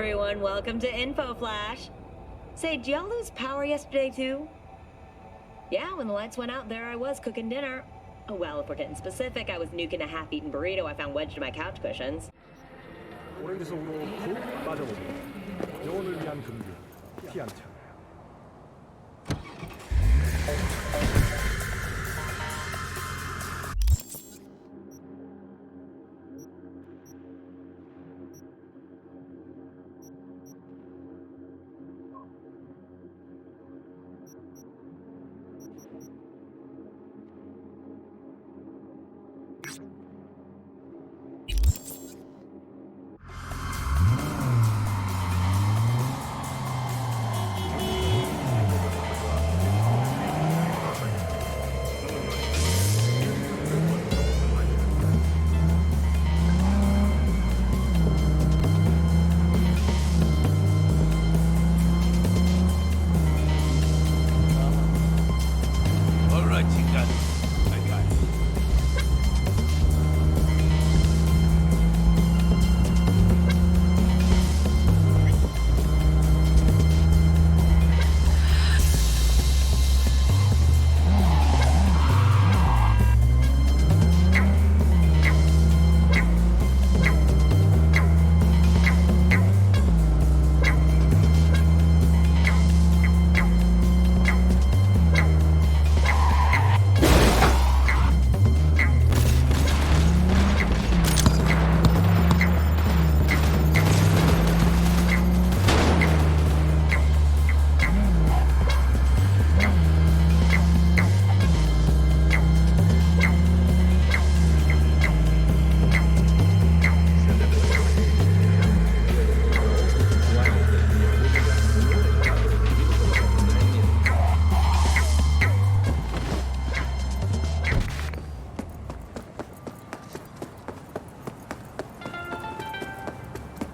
everyone. Welcome to Info Flash. Say, did y'all lose power yesterday, too? Yeah, when the lights went out, there I was cooking dinner. Oh, well, if we're getting specific, I was nuking a half-eaten burrito I found wedged in my couch cushions. 오렌지 속으로 푹 빠져보고 영혼을 위한 금기 피한차.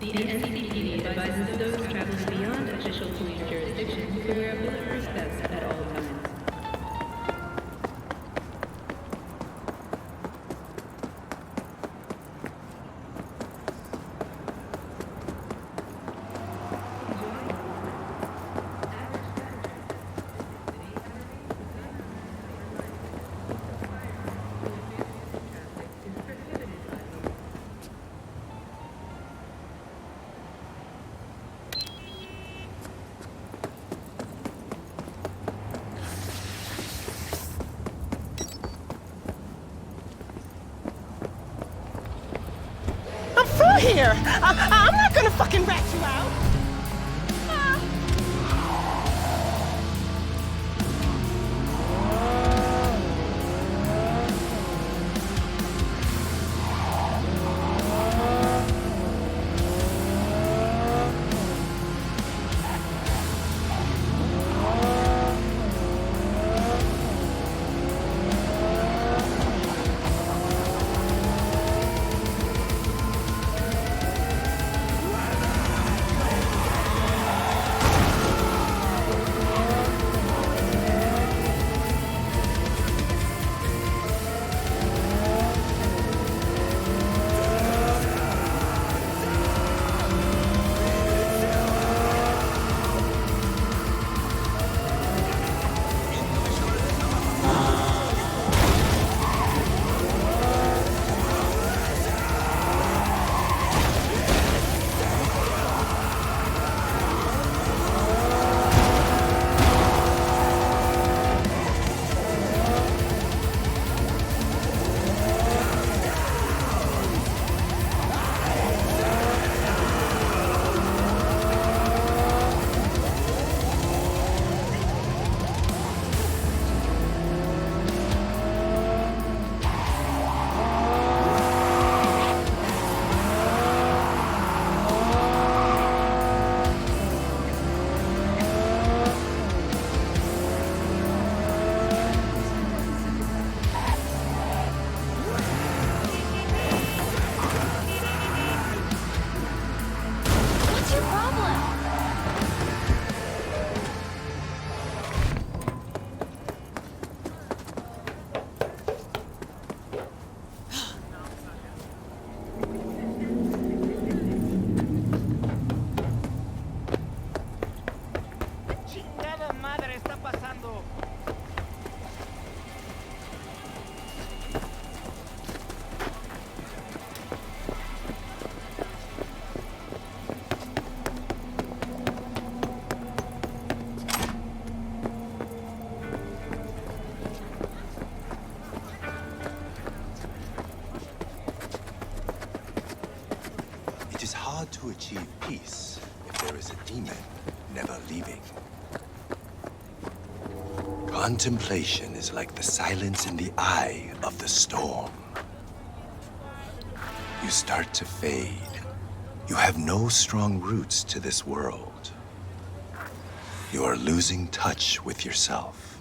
The NCPD advises those traveling beyond official police jurisdiction to wear a bulletproof vest at all times. Here! I'm not gonna fucking rat you out! to achieve peace if there is a demon never leaving. Contemplation is like the silence in the eye of the storm. You start to fade. You have no strong roots to this world. You are losing touch with yourself.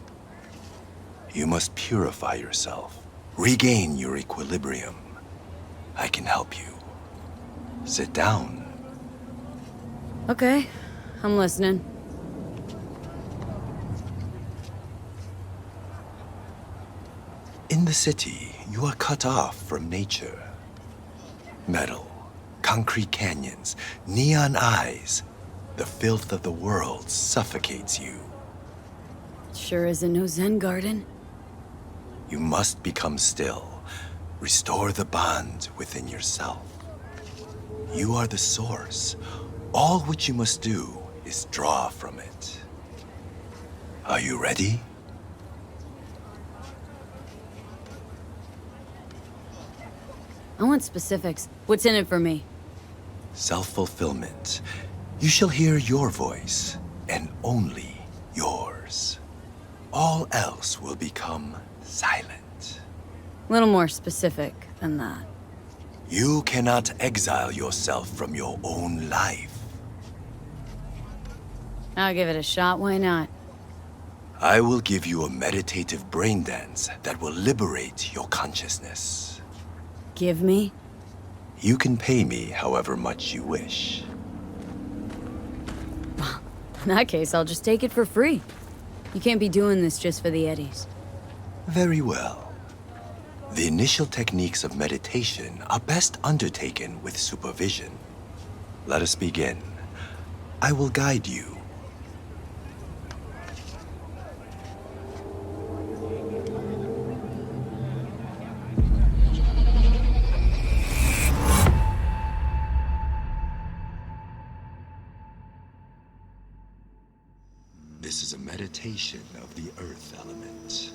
You must purify yourself, regain your equilibrium. I can help you. Sit down. Okay, I'm listening. In the city, you are cut off from nature. Metal, concrete canyons, neon eyes. The filth of the world suffocates you. Sure isn't no Zen garden. You must become still. Restore the bond within yourself. You are the source. All which you must do is draw from it. Are you ready? I want specifics. What's in it for me? Self-fulfillment. You shall hear your voice, and only yours. All else will become silent. A little more specific than that. You cannot exile yourself from your own life. I'll give it a shot, why not? I will give you a meditative brain dance that will liberate your consciousness. Give me? You can pay me however much you wish. In that case, I'll just take it for free. You can't be doing this just for the eddies. Very well. The initial techniques of meditation are best undertaken with supervision. Let us begin. I will guide you. This is a meditation of the earth element.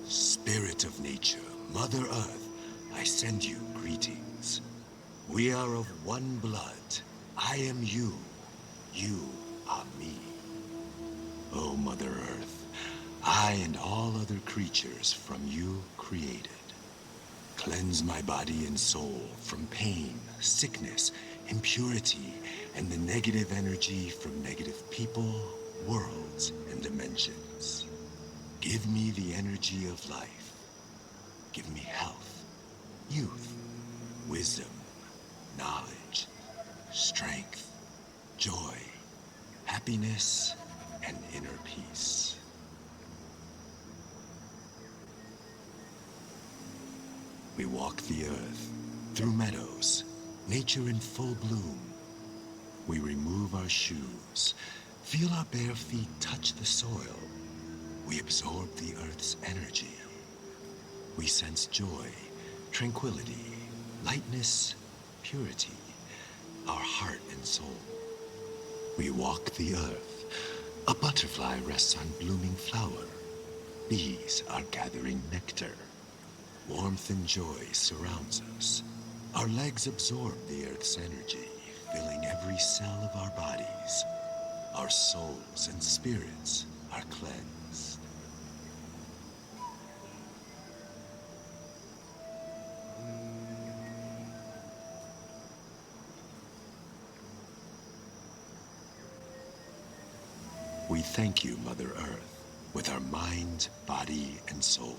Spirit of nature, Mother Earth, I send you greetings. We are of one blood. I am you. You are me. O Mother Earth, I and all other creatures from you created. Cleanse my body and soul from pain, sickness, impurity, and the negative energy from negative people, worlds, and dimensions. Give me the energy of life. Give me health, youth, wisdom, knowledge, strength, joy, happiness, and inner peace. We walk the earth, through meadows, nature in full bloom. We remove our shoes, feel our bare feet touch the soil. We absorb the earth's energy. We sense joy, tranquility, lightness, purity, our heart and soul. We walk the earth. A butterfly rests on blooming flower. Bees are gathering nectar. Warmth and joy surrounds us. Our legs absorb the earth's energy, filling every cell of our bodies. Our souls and spirits are cleansed. We thank you, Mother Earth, with our mind, body, and soul.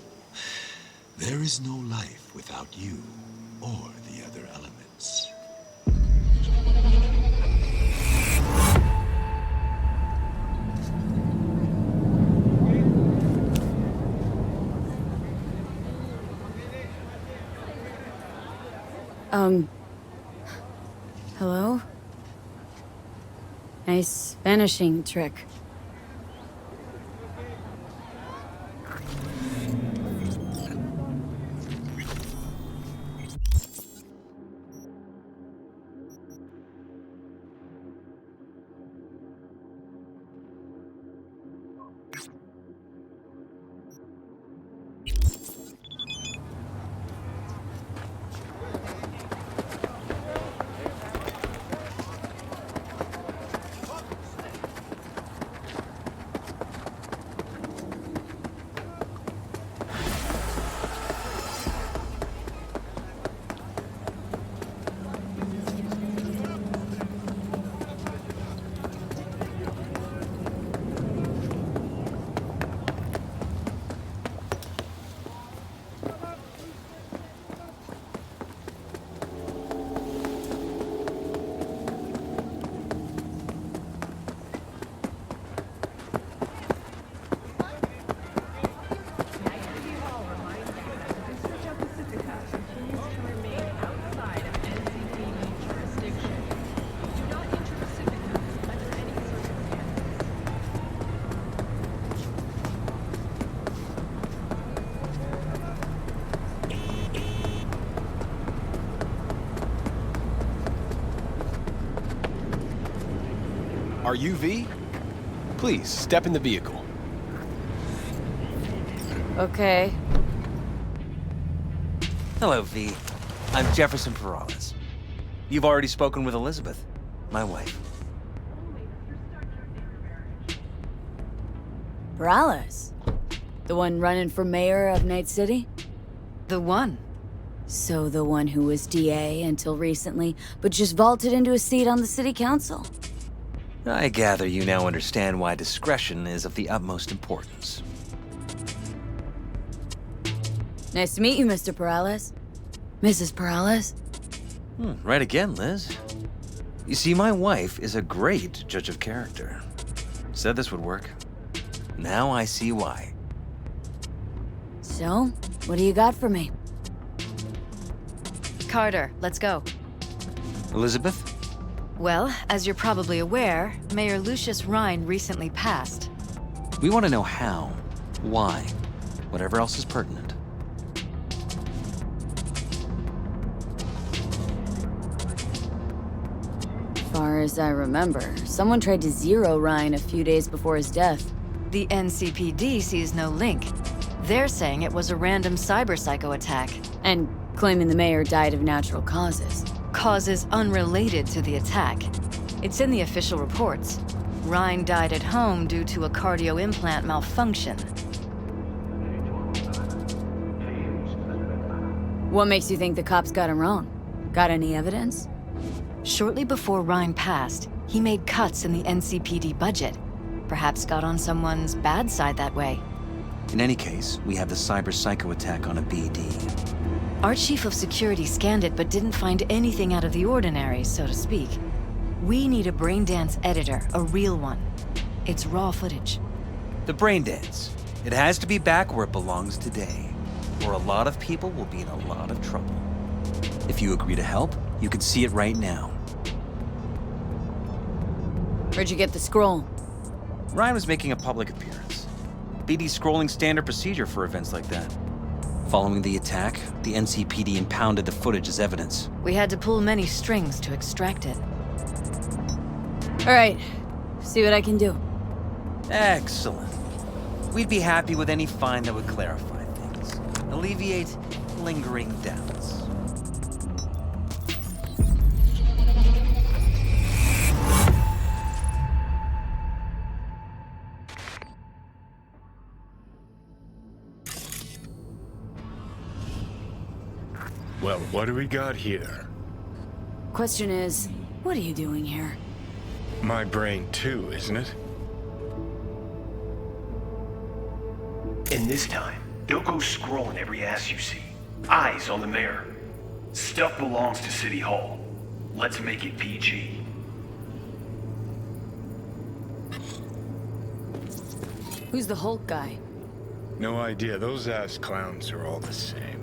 There is no life without you or the other elements. Hello? Nice vanishing trick. Are you V? Please, step in the vehicle. Okay. Hello, V. I'm Jefferson Perales. You've already spoken with Elizabeth, my wife. Perales? The one running for mayor of Night City? The one. So the one who was DA until recently, but just vaulted into a seat on the city council. I gather you now understand why discretion is of the utmost importance. Nice to meet you, Mr. Perales. Mrs. Perales? Right again, Liz. You see, my wife is a great judge of character. Said this would work. Now I see why. So, what do you got for me? Carter, let's go. Elizabeth? Well, as you're probably aware, Mayor Lucius Rhine recently passed. We want to know how, why, whatever else is pertinent. Far as I remember, someone tried to zero Ryan a few days before his death. The NCPD sees no link. They're saying it was a random cyber-psycho attack. And claiming the mayor died of natural causes. Causes unrelated to the attack. It's in the official reports. Rhine died at home due to a cardio implant malfunction. What makes you think the cops got him wrong? Got any evidence? Shortly before Rhine passed, he made cuts in the NCPD budget. Perhaps got on someone's bad side that way. In any case, we have the cyber-psycho attack on a BD. Our chief of security scanned it but didn't find anything out of the ordinary, so to speak. We need a braindance editor, a real one. It's raw footage. The brain dance. It has to be back where it belongs today, or a lot of people will be in a lot of trouble. If you agree to help, you can see it right now. Where'd you get the scroll? Ryan was making a public appearance. BD's scrolling standard procedure for events like that. Following the attack, the NCPD impounded the footage as evidence. We had to pull many strings to extract it. All right, see what I can do. Excellent. We'd be happy with any find that would clarify things, alleviate lingering doubts. Well, what do we got here? Question is, what are you doing here? My brain too, isn't it? And this time, don't go scrolling every ass you see. Eyes on the mayor. Stuff belongs to City Hall. Let's make it PG. Who's the Hulk guy? No idea. Those ass clowns are all the same.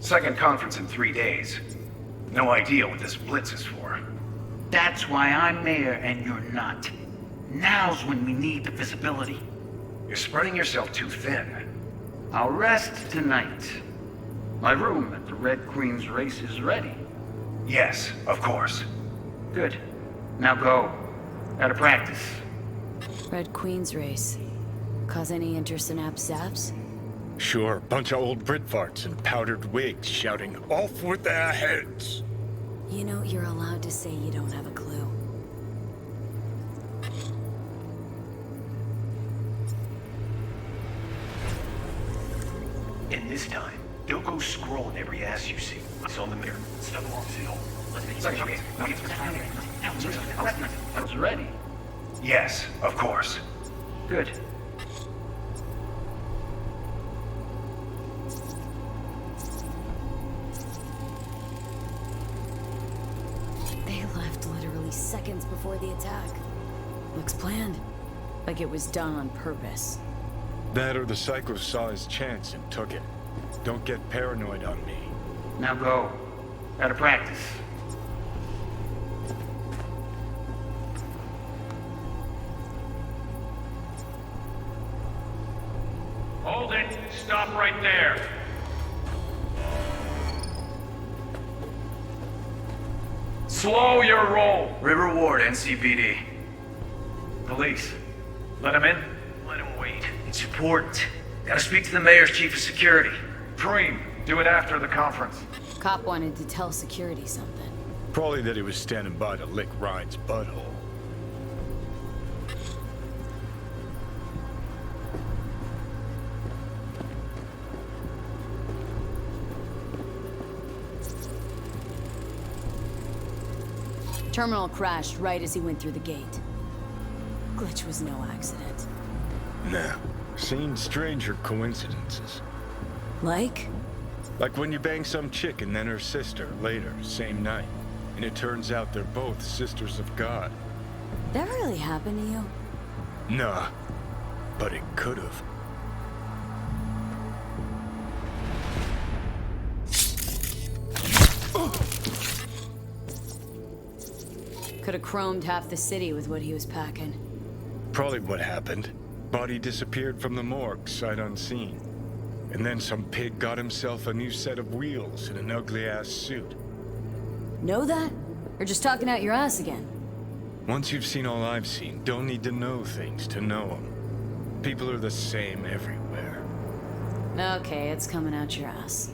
Second conference in 3 days. No idea what this blitz is for. That's why I'm mayor and you're not. Now's when we need the visibility. You're spreading yourself too thin. I'll rest tonight. My room at the Red Queen's race is ready. Yes, of course. Good. Now go. Gotta practice. Red Queen's race. Cause any intersynapse zaps? Sure, bunch of old Brit farts in powdered wigs shouting, "Off with their heads!" You know, you're allowed to say you don't have a clue. And this time, don't go scrolling every ass you see. It's on the mirror. Stuff along the City Hall. Let's make it okay. I was ready. Yes, of course. Good. They left literally seconds before the attack. Looks planned. Like it was done on purpose. That or the psycho saw his chance and took it. Don't get paranoid on me. Now go. Gotta practice. Hold it! Slow your roll. River Ward, NCPD. Police. Let him in? Let him wait. It's important. Gotta speak to the mayor's chief of security. Preem, do it after the conference. Cop wanted to tell security something. Probably that he was standing by to lick Ryan's butthole. Terminal crashed right as he went through the gate. Glitch was no accident. Nah, seen stranger coincidences. Like? Like when you bang some chick and then her sister later, same night. And it turns out they're both sisters of God. That really happened to you? Nah, but it could've. Could have chromed half the city with what he was packing. Probably what happened. Body disappeared from the morgue, sight unseen. And then some pig got himself a new set of wheels and an ugly-ass suit. Know that? Or just talking out your ass again? Once you've seen all I've seen, don't need to know things to know them. People are the same everywhere. Okay, it's coming out your ass.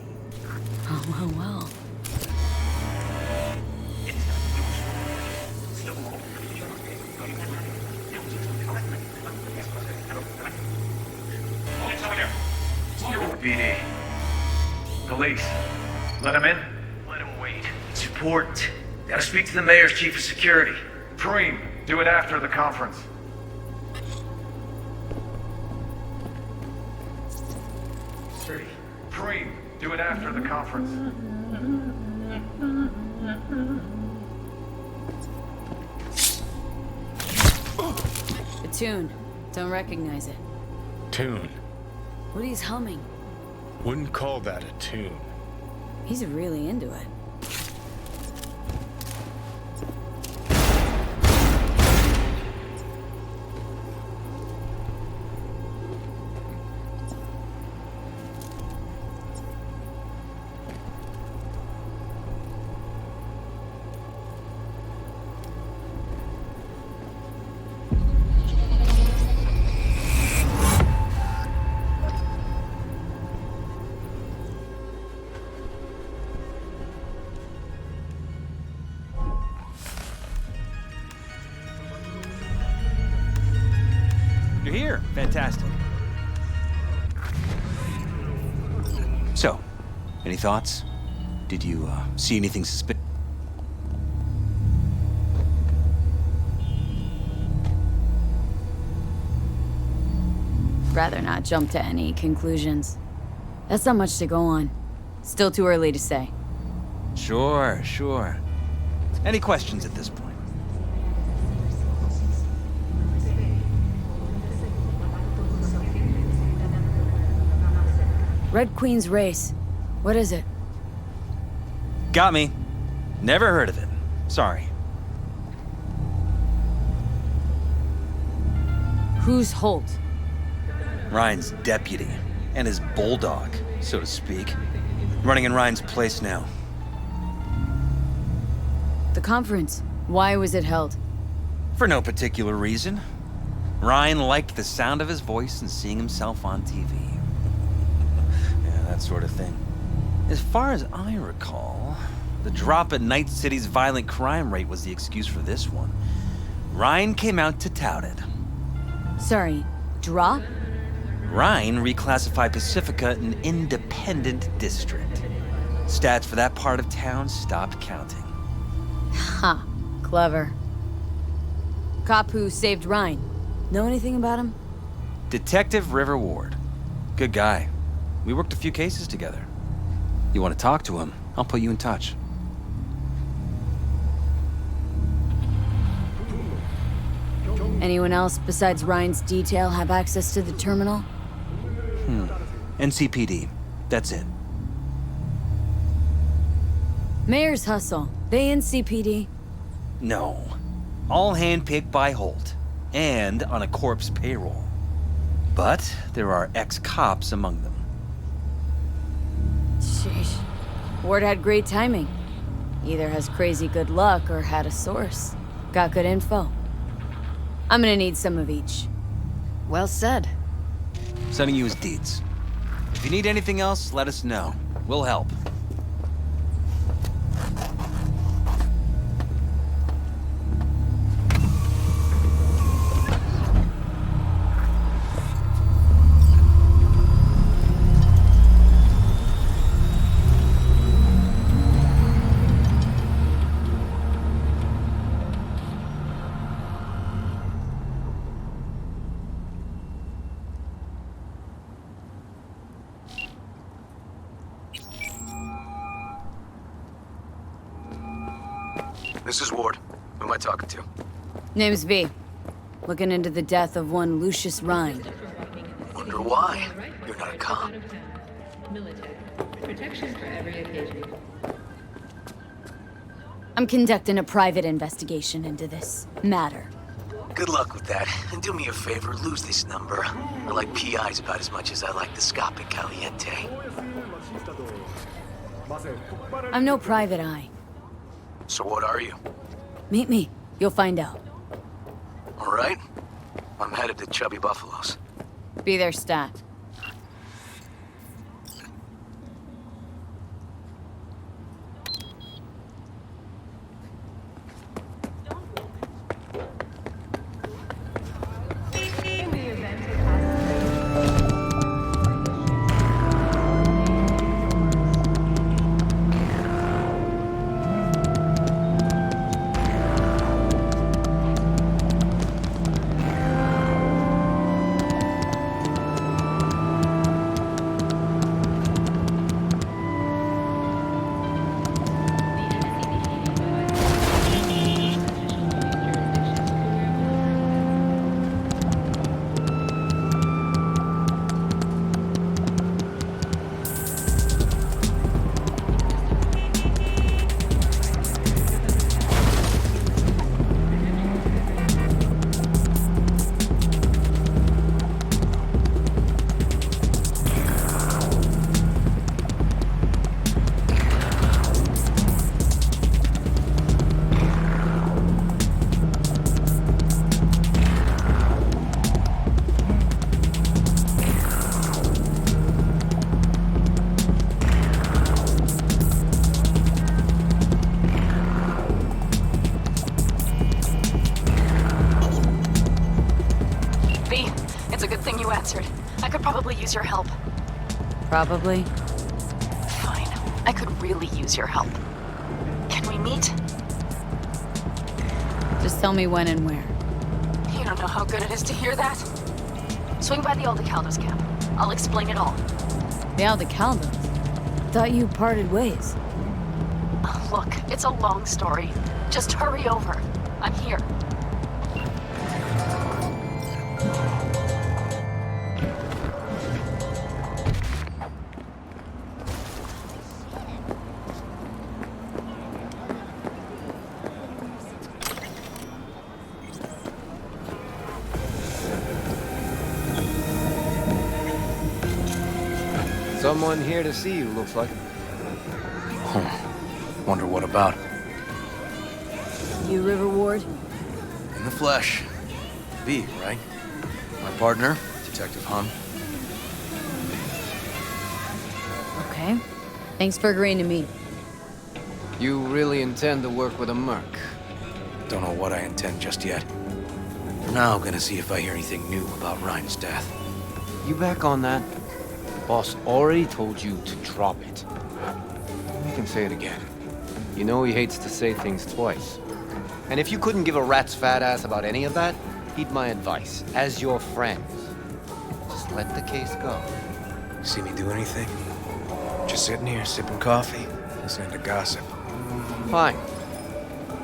Oh, well. PD. Police. Let him in? Let him wait. It's important. Gotta speak to the mayor's chief of security. Preem, do it after the conference. Preem, do it after the conference. The tune. Don't recognize it. Tune. What he's humming. Wouldn't call that a tune. He's really into it. You're here. Fantastic. So, any thoughts? Did you, see anything suspicious? Rather not jump to any conclusions. That's not much to go on. Still too early to say. Sure. Any questions at this point? Red Queen's race. What is it? Got me. Never heard of it. Sorry. Who's Holt? Ryan's deputy. And his bulldog, so to speak. Running in Ryan's place now. The conference. Why was it held? For no particular reason. Ryan liked the sound of his voice and seeing himself on TV. Yeah, that sort of thing. As far as I recall, the drop in Night City's violent crime rate was the excuse for this one. Ryan came out to tout it. Sorry, drop? Ryan reclassified Pacifica an independent district. Stats for that part of town stopped counting. Ha, clever. Cop who saved Ryan. Know anything about him? Detective River Ward. Good guy. We worked a few cases together. You want to talk to him? I'll put you in touch. Anyone else besides Ryan's detail have access to the terminal? NCPD. That's it. Mayor's hustle. They NCPD? No. All handpicked by Holt. And on a corpse payroll. But there are ex-cops among them. Sheesh. Ward had great timing. Either has crazy good luck or had a source. Got good info. I'm gonna need some of each. Well said. Sending you his deeds. If you need anything else, let us know. We'll help. This is Ward. Who am I talking to? Name's V. Looking into the death of one Lucius Rhine. Wonder why? You're not a cop. Military. Protection for every occasion. I'm conducting a private investigation into this matter. Good luck with that. And do me a favor, lose this number. I like PIs about as much as I like the Scape Caliente. I'm no private eye. So what are you? Meet me. You'll find out. All right. I'm headed to Chubby Buffaloes. Be there, stat. I could probably use your help. Probably? Fine. I could really use your help. Can we meet? Just tell me when and where. You don't know how good it is to hear that. Swing by the Aldecaldos camp. I'll explain it all. The Aldecaldos? Thought you parted ways. Look, it's a long story. Just hurry over. I'm here. Someone here to see you, looks like. Wonder what about? You River Ward? In the flesh. V, right? My partner, Detective Hun. Okay. Thanks for agreeing to meet. You really intend to work with a merc? Don't know what I intend just yet. For now, gonna see if I hear anything new about Ryan's death. You back on that? Boss already told you to drop it. You can say it again. You know he hates to say things twice. And if you couldn't give a rat's fat ass about any of that, heed my advice. As your friend, just let the case go. See me do anything? Just sitting here, sipping coffee, listening to gossip. Fine.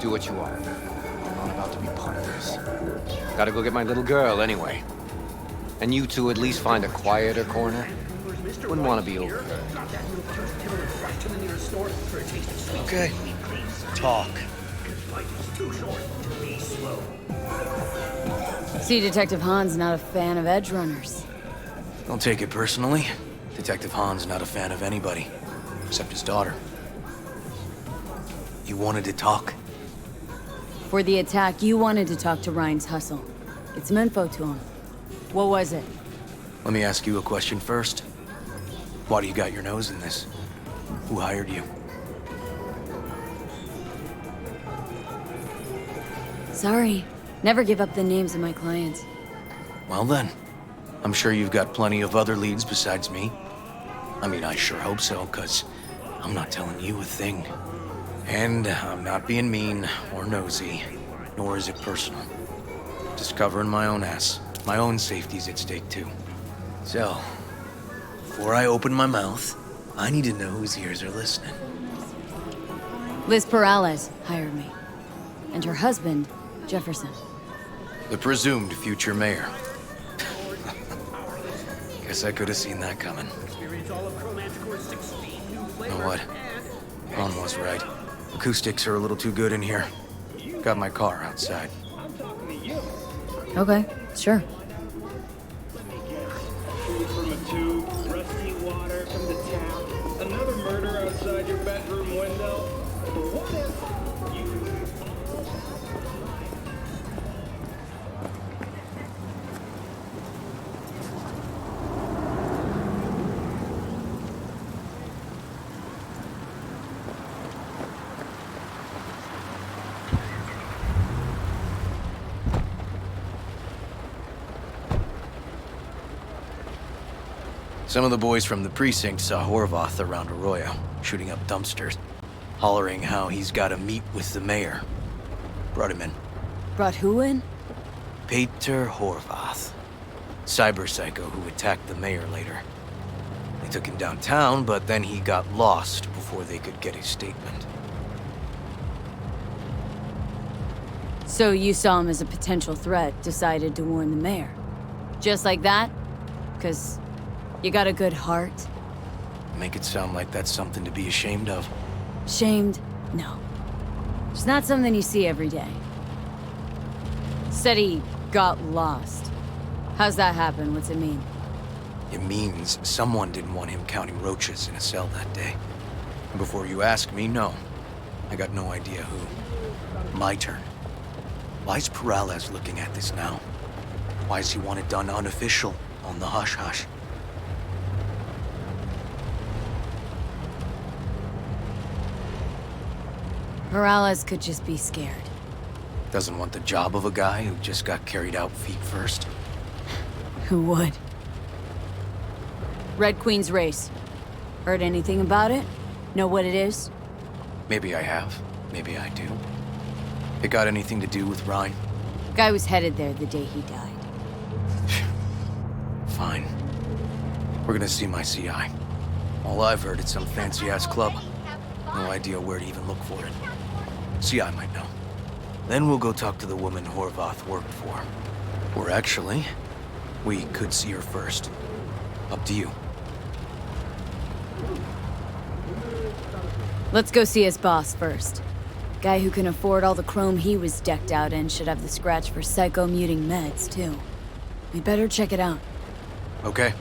Do what you want. I'm not about to be part of this. Gotta go get my little girl anyway. And you two at least find a quieter corner. Wouldn't want to be over. Okay. Talk. See, Detective Han's not a fan of edge runners. Don't take it personally. Detective Han's not a fan of anybody, except his daughter. You wanted to talk? For the attack, you wanted to talk to Ryan's hustle. Get some info to him. What was it? Let me ask you a question first. Why do you got your nose in this? Who hired you? Sorry. Never give up the names of my clients. Well then, I'm sure you've got plenty of other leads besides me. I mean, I sure hope so, 'cause I'm not telling you a thing. And I'm not being mean or nosy, nor is it personal. Just covering my own ass. My own safety's at stake too. So, before I open my mouth, I need to know whose ears are listening. Liz Perales hired me. And her husband, Jefferson. The presumed future mayor. Guess I could have seen that coming. You know what? Ron was right. Acoustics are a little too good in here. Got my car outside. Okay, sure. Food from a tube, rusty water from the tap, another murder outside your bedroom window. What if you... Some of the boys from the precinct saw Horvath around Arroyo, shooting up dumpsters, hollering how he's got to meet with the mayor. Brought him in. Brought who in? Peter Horvath. Cyber psycho who attacked the mayor later. They took him downtown, but then he got lost before they could get his statement. So you saw him as a potential threat, decided to warn the mayor. Just like that? 'Cause you got a good heart? Make it sound like that's something to be ashamed of. Shamed? No. It's not something you see every day. Said he got lost. How's that happen? What's it mean? It means someone didn't want him counting roaches in a cell that day. And before you ask me, no. I got no idea who. My turn. Why's Perales looking at this now? Why does he want it done unofficial, on the hush-hush? Perales could just be scared. Doesn't want the job of a guy who just got carried out feet first. Who would? Red Queen's race. Heard anything about it? Know what it is? Maybe I have. Maybe I do. It got anything to do with Ryan? Guy was headed there the day he died. Fine. We're gonna see my CI. All I've heard, it's some fancy-ass club. No idea where to even look for it. CI might know. Then we'll go talk to the woman Horvath worked for. Or actually, we could see her first. Up to you. Let's go see his boss first. Guy who can afford all the chrome he was decked out in should have the scratch for psycho-muting meds, too. We better check it out. Okay.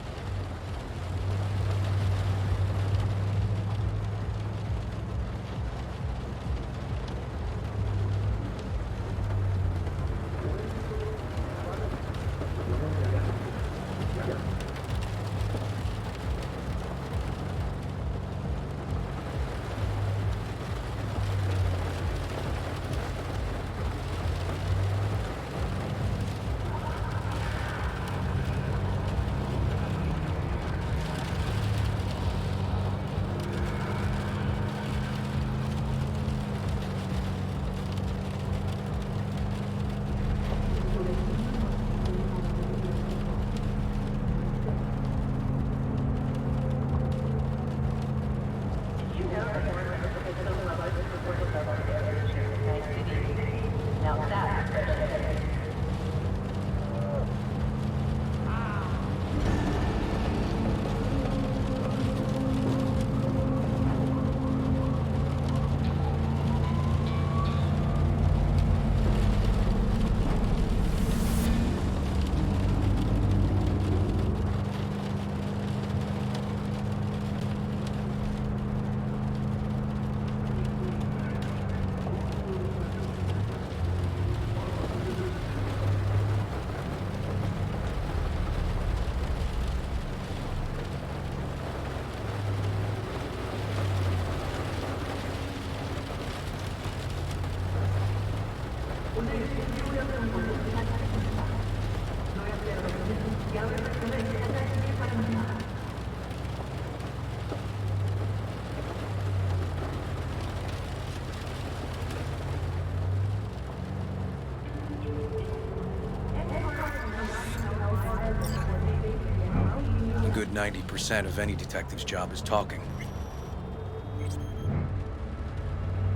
A good 90% of any detective's job is talking.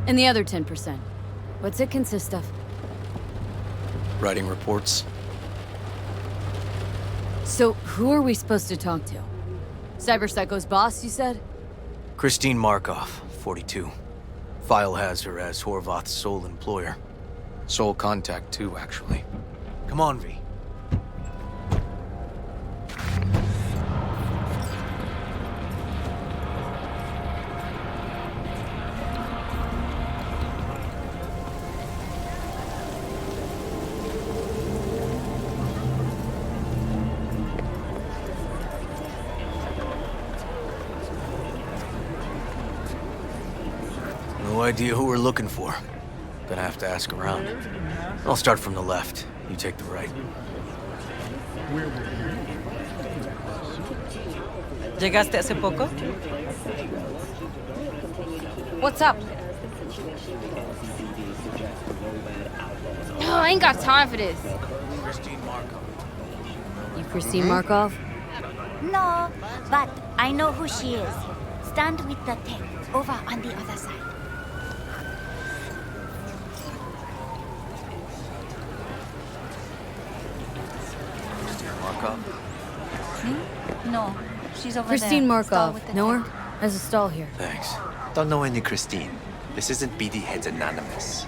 And the other 10%? What's it consist of? Writing reports. So, who are we supposed to talk to? Cyber Psycho's boss, you said? Christine Markov, 42. File has her as Horvath's sole employer. Sole contact, too, actually. Come on, V. No idea who we're looking for. Gonna have to ask around. I'll start from the left. You take the right. ¿Llegaste hace poco? What's up? Oh, I ain't got time for this. Christine Markov. You Christine Markov? No, but I know who she is. Stand with the tech over on the other side. Markov? No, she's over Christine there. Stall Markov. with the Know her? tech. Has a stall here. Thanks. Don't know any Christine. This isn't BD Heads Anonymous.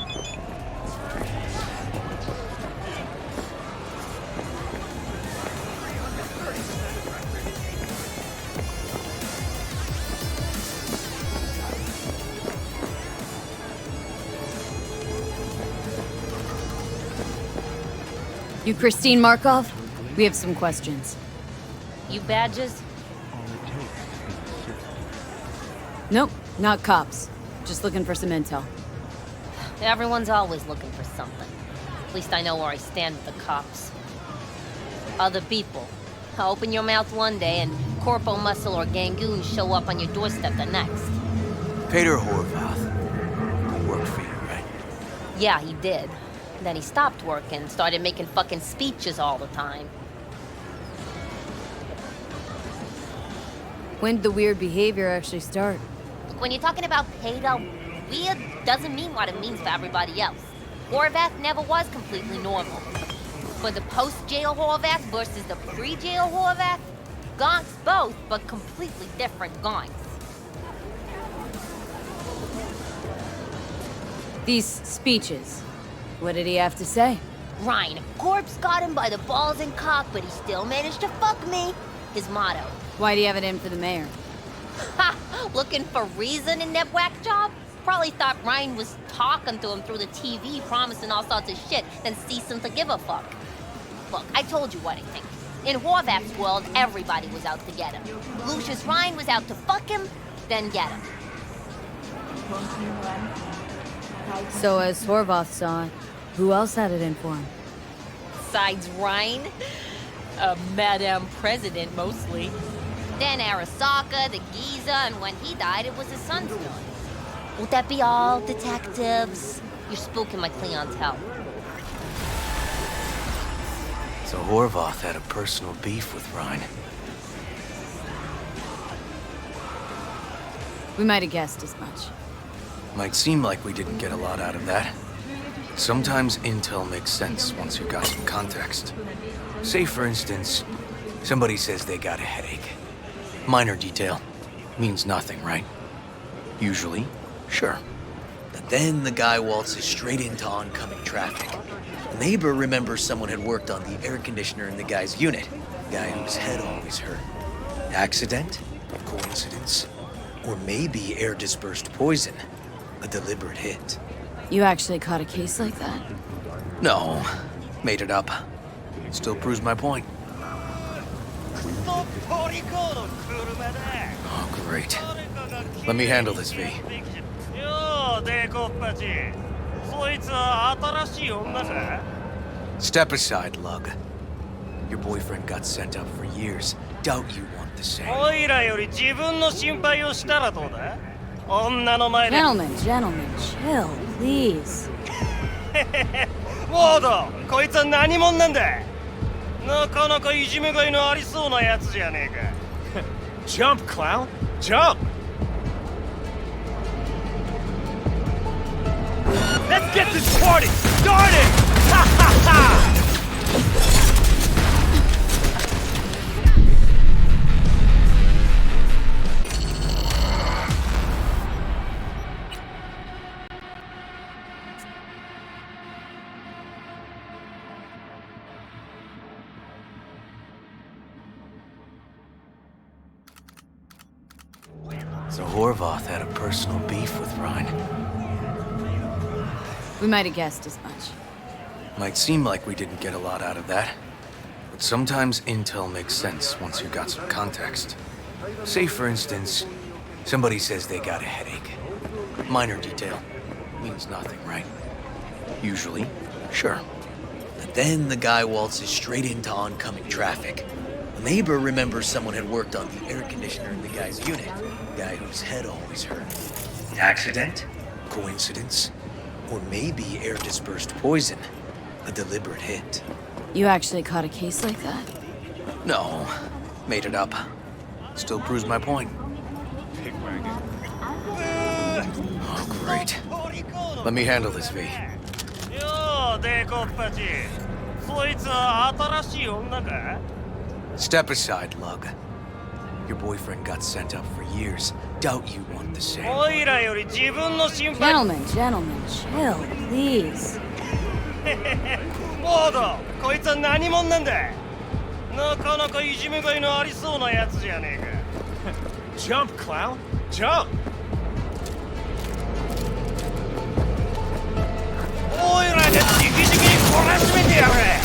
You Christine Markov? We have some questions. You badges? Nope, not cops. Just looking for some intel. Everyone's always looking for something. At least I know where I stand with the cops. Other people. Open your mouth one day and Corpo Muscle or Gangoon show up on your doorstep the next. Peter Horvath. Worked for you, right? Yeah, he did. Then he stopped working and started making fucking speeches all the time. When did the weird behavior actually start? Look, when you're talking about Peter, weird doesn't mean what it means for everybody else. Horvath never was completely normal. For the post-jail Horvath versus the pre-jail Horvath, gonks both, but completely different gonks. These speeches. What did he have to say? Ryan, Corpse got him by the balls and cock, but he still managed to fuck me. His motto. Why do you have it in for the mayor? Ha! Looking for reason in that whack job? Probably thought Ryan was talking to him through the TV, promising all sorts of shit, then ceasing to give a fuck. Look, I told you what I think. In Horvath's world, everybody was out to get him. Lucius Ryan was out to fuck him, then get him. So as Horvath saw it, who else had it in for him? Besides Ryan? Madame President, mostly. Then Arasaka, the Giza, and when he died, it was his son's doing. Would that be all, detectives? You're spooking my clientele. So Horvath had a personal beef with Ryan. We might have guessed as much. Might seem like we didn't get a lot out of that. Sometimes intel makes sense once you've got some context. Say, for instance, somebody says they got a headache. Minor detail. Means nothing, right? Usually, sure. But then the guy waltzes straight into oncoming traffic. A neighbor remembers someone had worked on the air conditioner in the guy's unit. Guy whose head always hurt. Accident? Coincidence? Or maybe air-dispersed poison. A deliberate hit. You actually caught a case like that? No. Made it up. Still proves my point. Oh, great. Let me handle this, V. そいつは新しい女か? Step aside, Lug. Your boyfriend got sent up for years. Doubt you want the same. おいらより自分の心配をしたらどうだ? 女の前で Gentlemen, chill, please. ウォード、こいつは何者なんだ? なかなかいじめがいのありそうなやつじゃねえか. Jump, clown! Jump! Let's get this party started! Ha ha ha! So Horvath had a personal beef with Rhine. We might have guessed as much. Might seem like we didn't get a lot out of that. But sometimes intel makes sense once you got some context. Say, for instance, somebody says they got a headache. Minor detail. Means nothing, right? Usually, sure. But then the guy waltzes straight into oncoming traffic. The neighbor remembers someone had worked on the air conditioner in the guy's unit. The guy whose head always hurt. Accident? Coincidence? Or maybe air-dispersed poison. A deliberate hit. You actually caught a case like that? No. Made it up. Still proves my point. Oh, great. Let me handle this, V. よー、デコッパチ。そいつは新しい女か? Step aside, Lug. Your boyfriend got sent up for years. Doubt you want the same. おいらより自分の心配 Gentlemen, chill, please. ウォード、こいつは何者なんだ? なかなかいじめがいのありそうなやつじゃねえか. Jump, clown! Jump! おいらで直々に懲らしめてやれ!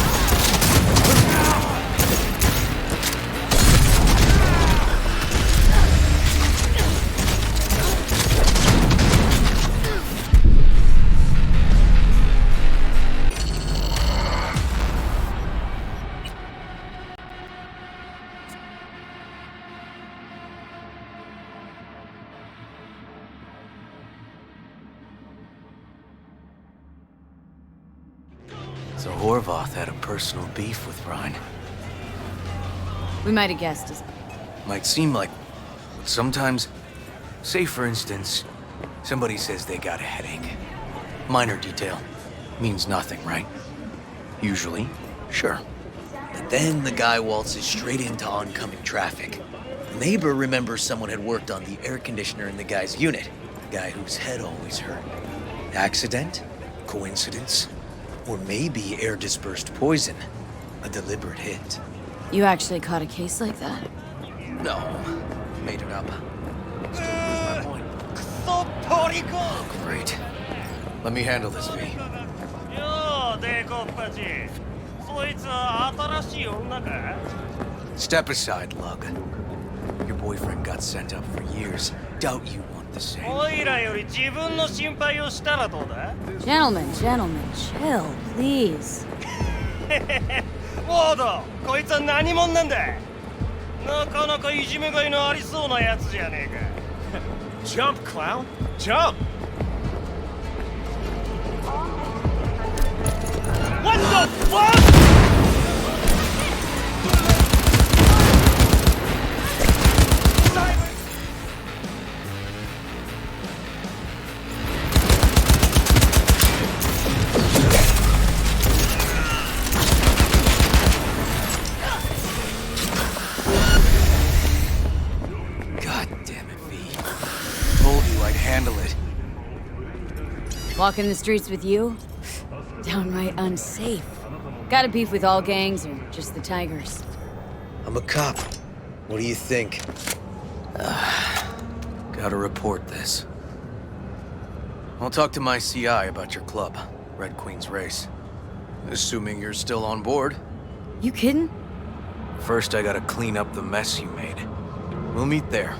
So Horvath had a personal beef with Rhine. We might have guessed as much. Might seem like... But sometimes... Say, for instance, somebody says they got a headache. Minor detail. Means nothing, right? Usually, sure. But then the guy waltzes straight into oncoming traffic. The neighbor remembers someone had worked on the air conditioner in the guy's unit. The guy whose head always hurt. Accident? Coincidence? Or maybe air-dispersed poison. A deliberate hit. You actually caught a case like that? No. Made it up. Still proves my point. Oh, great. Let me handle this, V. よー、デコッパチ。そいつは新しい女か? Step aside, Lug. Your boyfriend got sent up for years. Doubt you want the same. おいらより自分の心配をしたらどうだ? Gentlemen, chill, please. ウォード、こいつは何者なんだ? なかなかいじめがいのありそうなやつじゃねえか. Jump, clown! Jump! What the fuck?! God damn it, V. Told you I'd handle it. Walking the streets with you? Downright unsafe. Got a beef with all gangs or just the Tigers? I'm a cop. What do you think? Gotta report this. I'll talk to my CI about your club, Red Queen's Race. Assuming you're still on board. You kidding? First, I gotta clean up the mess you made. We'll meet there.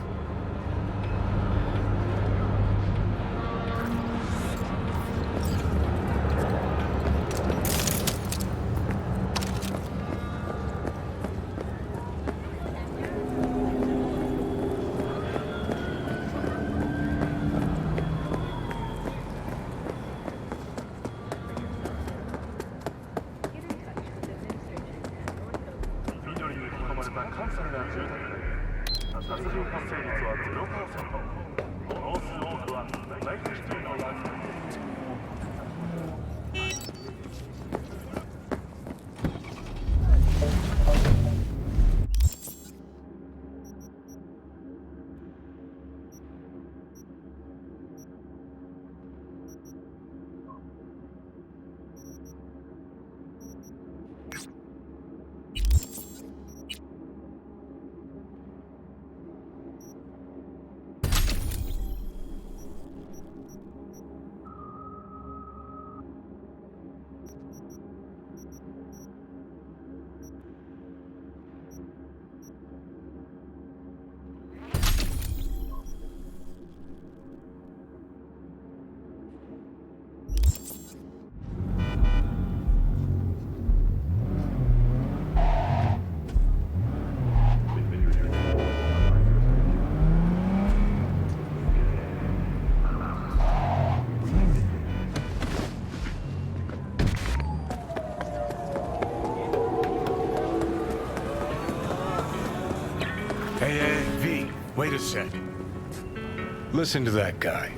Hey, V, wait a sec. Listen to that guy.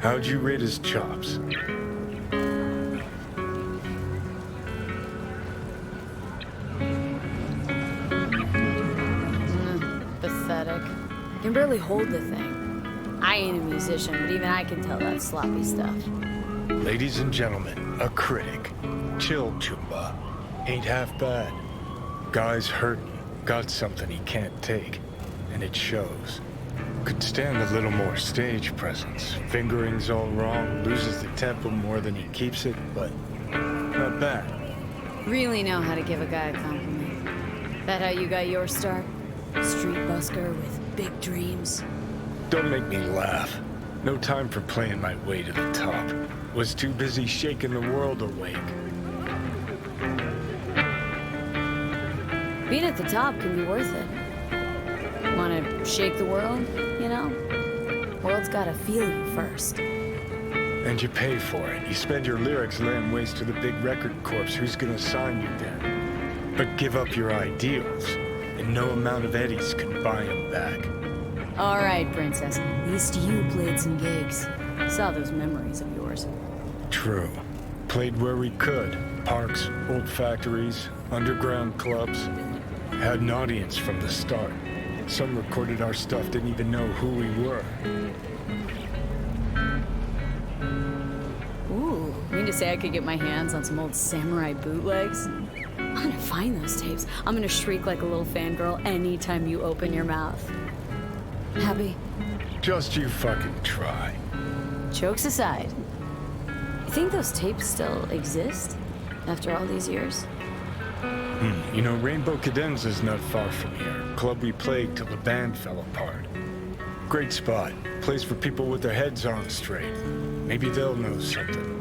How'd you rate his chops? Pathetic. Can barely hold the thing. I ain't a musician, but even I can tell that's sloppy stuff. Ladies and gentlemen, a critic. Chill, Chumba. Ain't half bad. Guy's hurting. Got something he can't take. And it shows. Could stand a little more stage presence. Fingering's all wrong, loses the tempo more than he keeps it, but not bad. Really know how to give a guy a compliment. That how you got your start? Street busker with big dreams. Don't make me laugh. No time for playing my way to the top. Was too busy shaking the world awake. Being at the top can be worth it. Wanna shake the world, you know? World's gotta feel you first. And you pay for it. You spend your lyrics laying waste to the big record corps. Who's gonna sign you then? But give up your ideals, and no amount of eddies can buy them back. All right, princess. At least you played some gigs. Saw those memories of yours. True. Played where we could. Parks, old factories, underground clubs. Had an audience from the start. Some recorded our stuff, didn't even know who we were. Ooh, mean to say I could get my hands on some old samurai bootlegs? I'm gonna find those tapes. I'm gonna shriek like a little fangirl anytime you open your mouth. Happy? Just you fucking try. Jokes aside, you think those tapes still exist after all these years? You know, Rainbow Cadenza's not far from here. Club we played till the band fell apart. Great spot. Place for people with their heads on straight. Maybe they'll know something.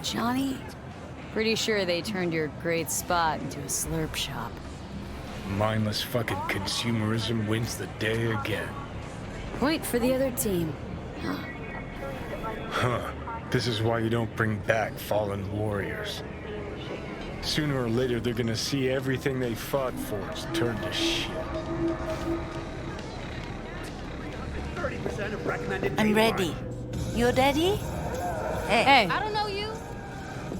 Johnny? Pretty sure they turned your great spot into a slurp shop. Mindless fucking consumerism wins the day again. Point for the other team. Huh. This is why you don't bring back fallen warriors. Sooner or later, they're gonna see everything they fought for is turned to shit. 30% of recommended. I'm ready. You ready? Hey. I don't know you.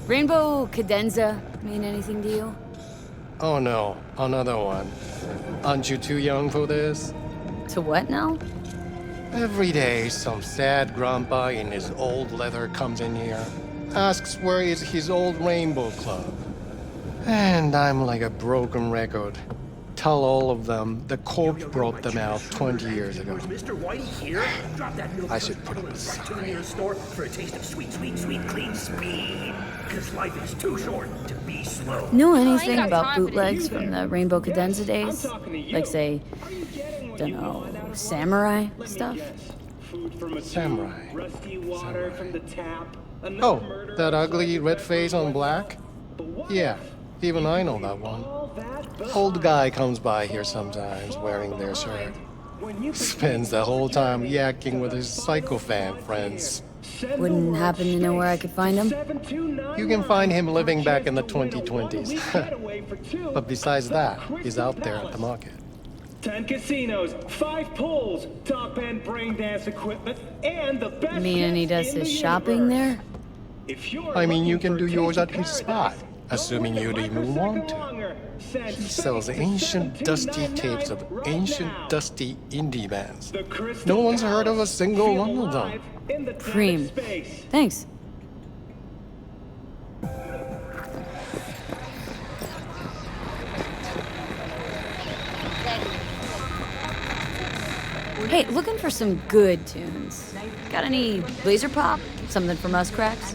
Rainbow Cadenza mean anything to you? Oh no, another one. Aren't you too young for this? To what now? Every day, some sad grandpa in his old leather comes in here, asks where is his old rainbow club. And I'm like a broken record. Tell all of them the corpse brought them out 20 years ago. Was Mr. Whitey here? Drop that note. I should put up a Right to the sign. nearest store for a taste of sweet, sweet, sweet, clean speed. Because life is too short to be slow. Know anything about bootlegs from the Rainbow Cadenza days? Like, say, dunno, samurai stuff? Samurai. Rusty water from the tap. Oh, that ugly red face on black? Yeah, even I know that one. Old guy comes by here sometimes wearing their shirt. Spends the whole time yakking with his psychofan friends. Wouldn't happen to know where I could find him? You can find him living back in the 2020s. But besides that, he's out there at the market. 10 casinos, 5 pools, top-end brain dance equipment, and the best. You mean and he does his shopping there? I mean, you can do yours at his spot, assuming you'd even want to. He sells ancient, dusty tapes of ancient, dusty indie bands. No one's heard of a single one of them. Cream. Thanks. Hey, looking for some good tunes. Got any laser pop? Something from us cracks?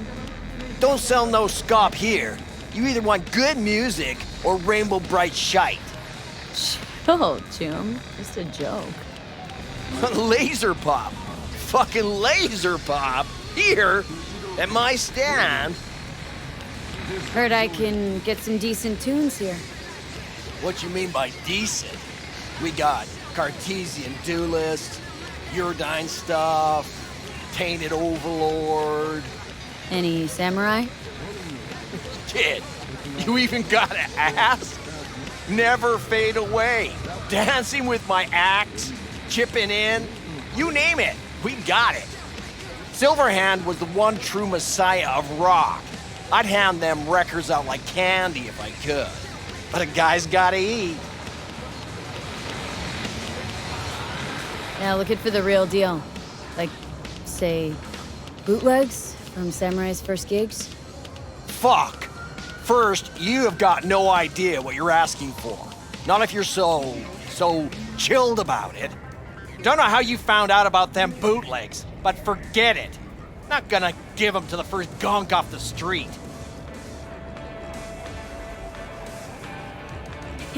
Don't sell no scop here. You either want good music or rainbow bright shite. Chill, Jim. Just a joke. Laser pop. Fucking laser pop. Here, at my stand. Heard I can get some decent tunes here. What you mean by decent? We got Cartesian Duelist, Uridine stuff, Tainted Overlord. Any samurai? Kid, you even gotta ask? Never fade away. Dancing with my axe, chipping in, you name it, we got it. Silverhand was the one true messiah of rock. I'd hand them records out like candy if I could. But a guy's gotta eat. Now looking for the real deal. Like, say, bootlegs from Samurai's first gigs? Fuck! First, you have got no idea what you're asking for. Not if you're so chilled about it. Don't know how you found out about them bootlegs, but forget it. Not gonna give them to the first gonk off the street.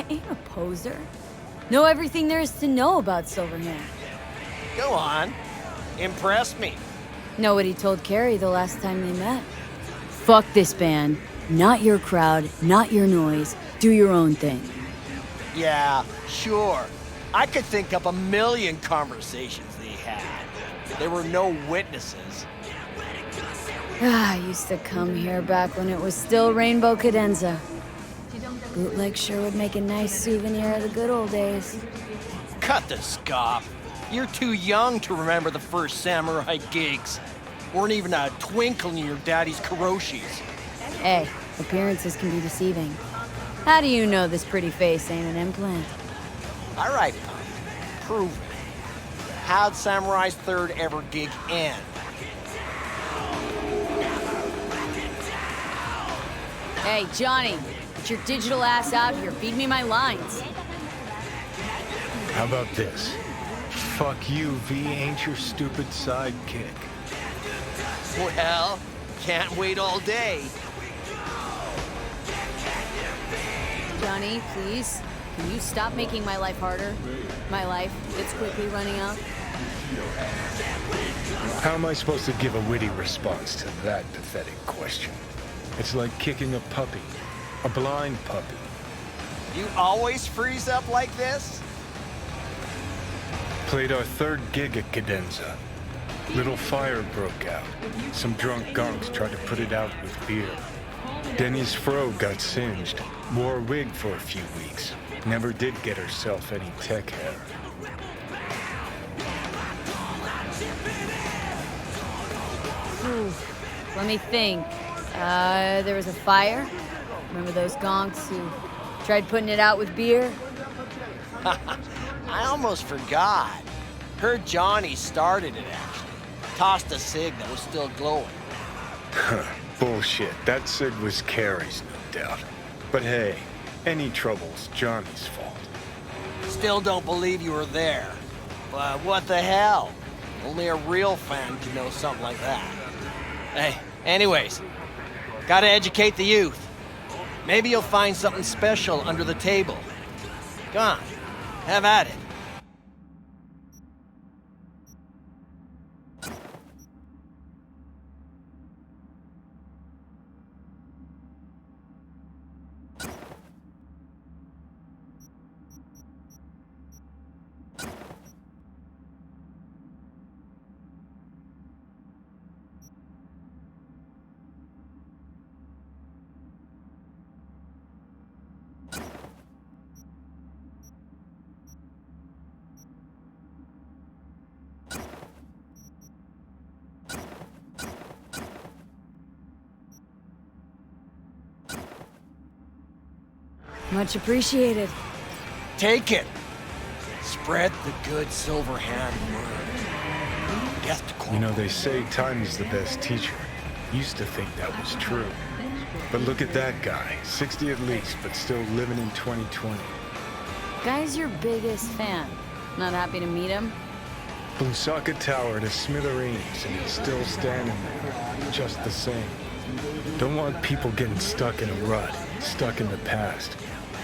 Ain't a poser. Know everything there is to know about Silverhand. Go on. Impress me. Know what he told Carrie the last time they met. Fuck this band. Not your crowd, not your noise. Do your own thing. Yeah, sure. I could think up a million conversations they had. There were no witnesses. I used to come here back when it was still Rainbow Cadenza. Bootleg sure would make a nice souvenir of the good old days. Cut the scop. You're too young to remember the first samurai gigs. Weren't even a twinkle in your daddy's karoshis. Hey, appearances can be deceiving. How do you know this pretty face ain't an implant? All right, punk. Prove it. How'd Samurai's third ever gig end? Hey, Johnny, get your digital ass out here. Feed me my lines. How about this? Fuck you, V ain't your stupid sidekick. Well, can't wait all day. Johnny, please, can you stop making my life harder? My life, it's quickly running out. How am I supposed to give a witty response to that pathetic question? It's like kicking a puppy, a blind puppy. You always freeze up like this? Played our third gig at Cadenza. Little fire broke out. Some drunk gonks tried to put it out with beer. Denny's fro got singed. Wore a wig for a few weeks. Never did get herself any tech hair. Ooh, let me think. There was a fire. Remember those gonks who tried putting it out with beer? I almost forgot. Heard Johnny started it, actually. Tossed a cig that was still glowing. Bullshit. That cig was Carrie's, no doubt. But hey, any trouble's Johnny's fault. Still don't believe you were there. But what the hell? Only a real fan can know something like that. Hey, anyways, gotta educate the youth. Maybe you'll find something special under the table. Go on, have at it. Much appreciated. Take it. Spread the good silver hand word. Death to You know, they say time is the best teacher. Used to think that was true. But look at that guy, 60 at least, but still living in 2020. Guy's your biggest fan. Not happy to meet him? Blusaka Tower to smithereens, and it's still standing there, just the same. Don't want people getting stuck in a rut, stuck in the past.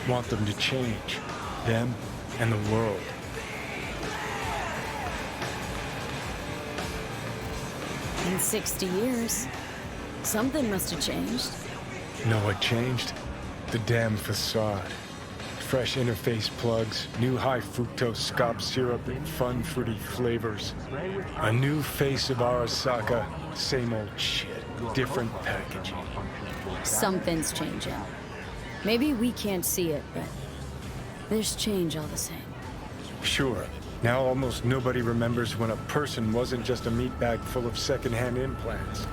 Want them to change, them and the world. In 60 years, something must have changed. Know what changed? The damn facade. Fresh interface plugs, new high fructose scop syrup and fun fruity flavors. A new face of Arasaka, same old shit, different packaging. Something's changing. Maybe we can't see it, but there's change all the same. Sure. Now almost nobody remembers when a person wasn't just a meat bag full of secondhand implants.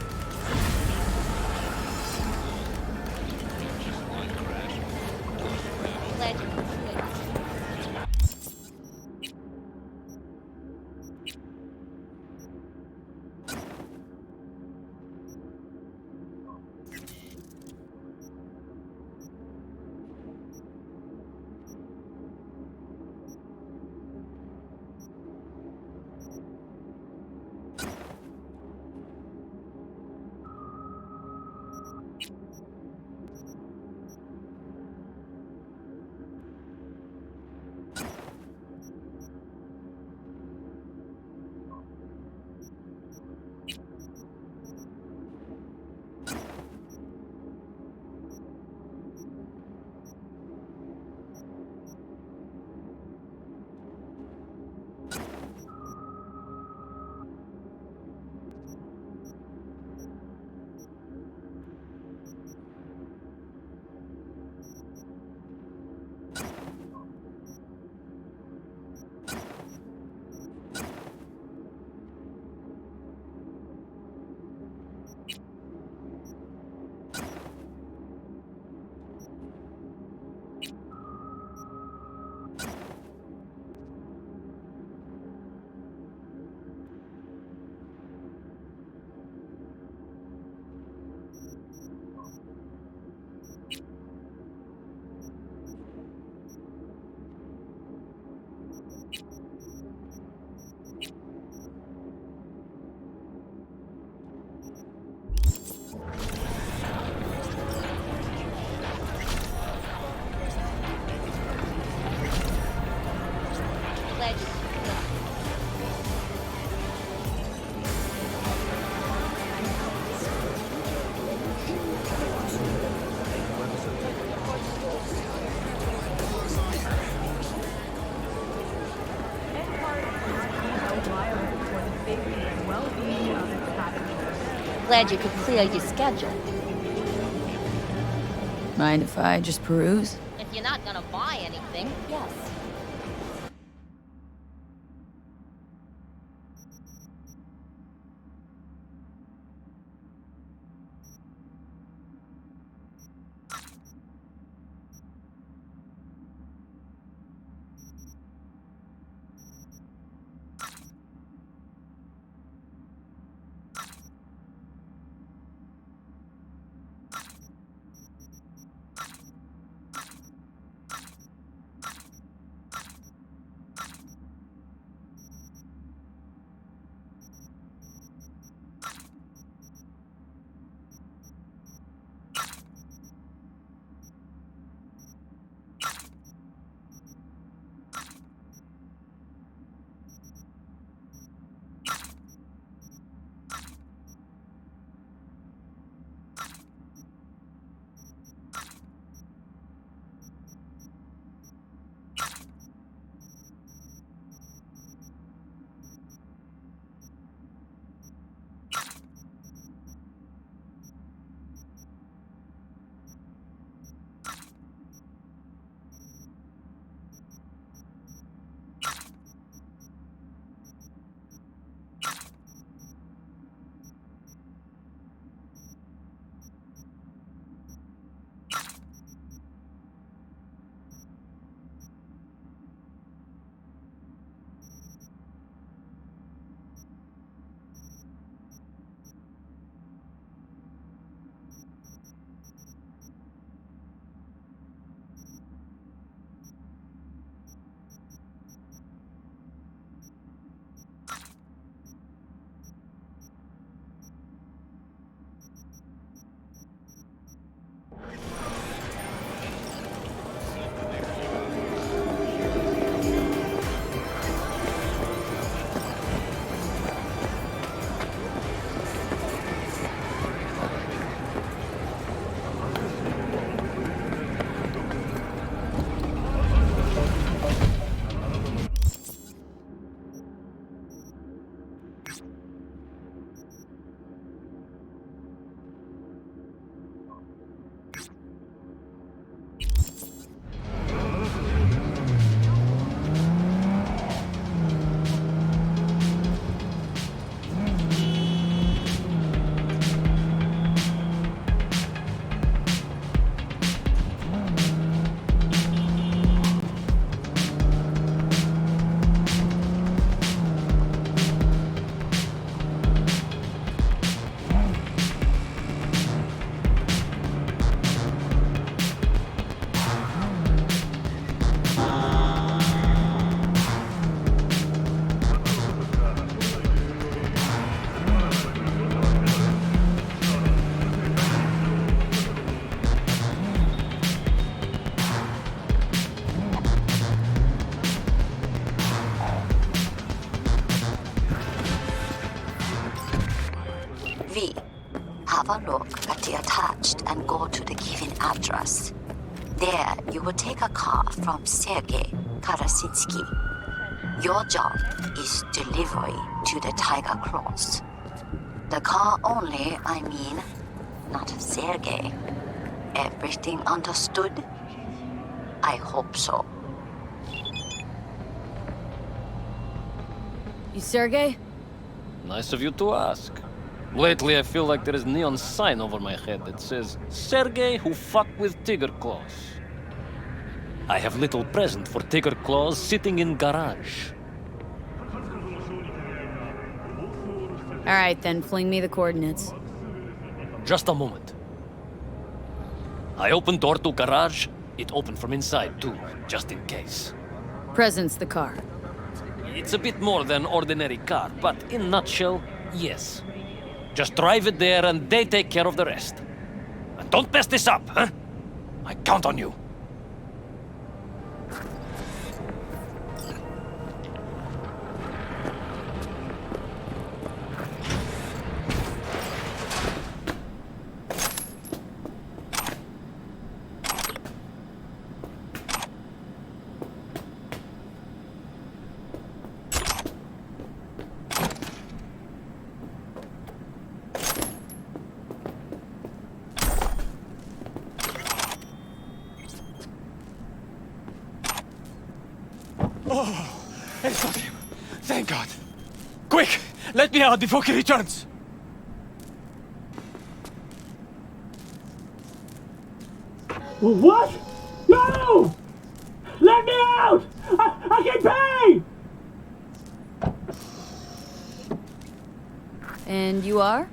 Glad you could clear your schedule. Mind if I just peruse? If you're not gonna buy anything, yes. have a look at the attached and go to the given address. There, you will take a car from Sergei Karasitsky. Your job is delivery to the Tiger Claws. The car only, I mean, not Sergei. Everything understood? I hope so. You Sergey? Nice of you to ask. Lately, I feel like there is a neon sign over my head that says, Sergey who fucked with Tiger Claws. I have little present for Tiger Claws sitting in garage. Alright then, fling me the coordinates. Just a moment. I opened door to garage. It opened from inside too, just in case. Present's the car. It's a bit more than ordinary car, but in a nutshell, yes. Just drive it there and they take care of the rest. And don't mess this up, huh? I count on you. Oh, it's not him. Thank God. Quick, let me out before he returns. What? No! Let me out! I can pay! And you are?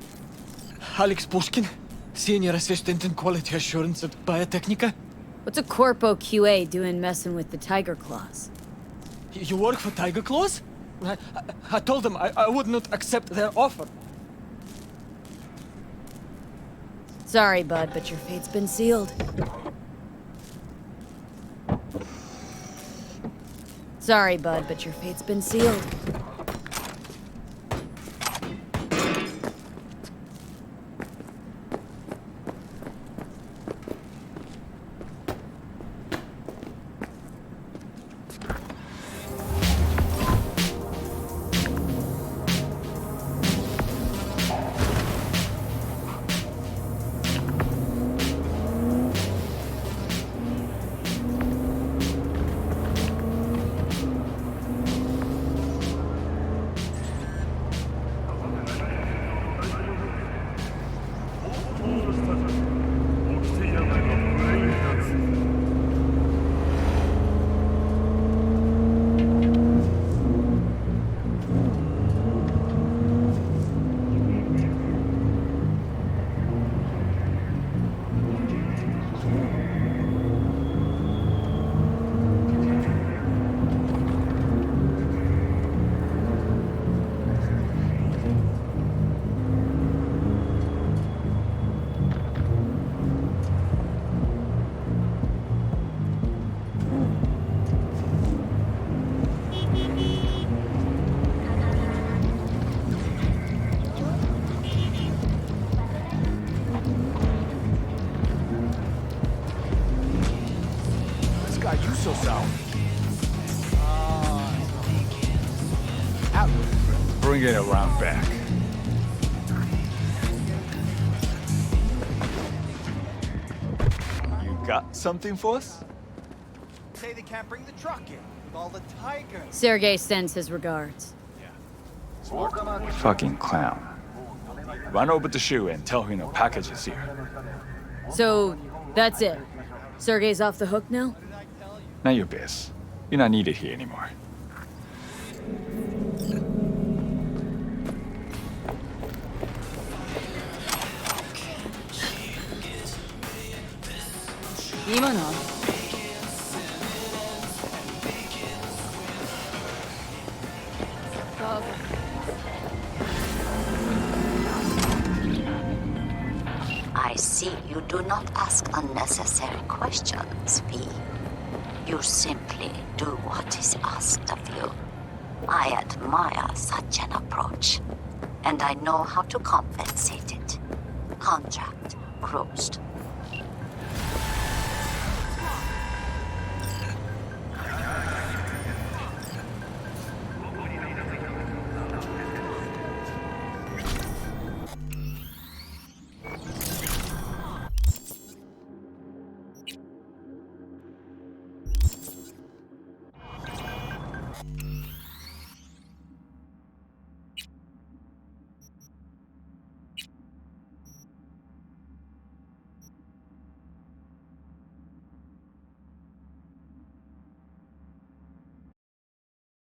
Alex Pushkin, Senior Assistant in Quality Assurance at Biotechnica. What's a Corpo QA doing messing with the Tiger Claws? You work for Tiger Claws? I told them I would not accept their offer. Sorry, bud, but your fate's been sealed. Sorry, bud, but your fate's been sealed. Bring it around back. You got something for us? Say they can't bring the truck in with all the tigers. Sergey sends his regards. Fucking clown. Run over to Shu and tell him a package is here. So, that's it. Sergey's off the hook now? Not your biz. You're not needed here anymore. I see you do not ask unnecessary questions, V. You simply do what is asked of you. I admire such an approach, and I know how to compensate it. Contract closed.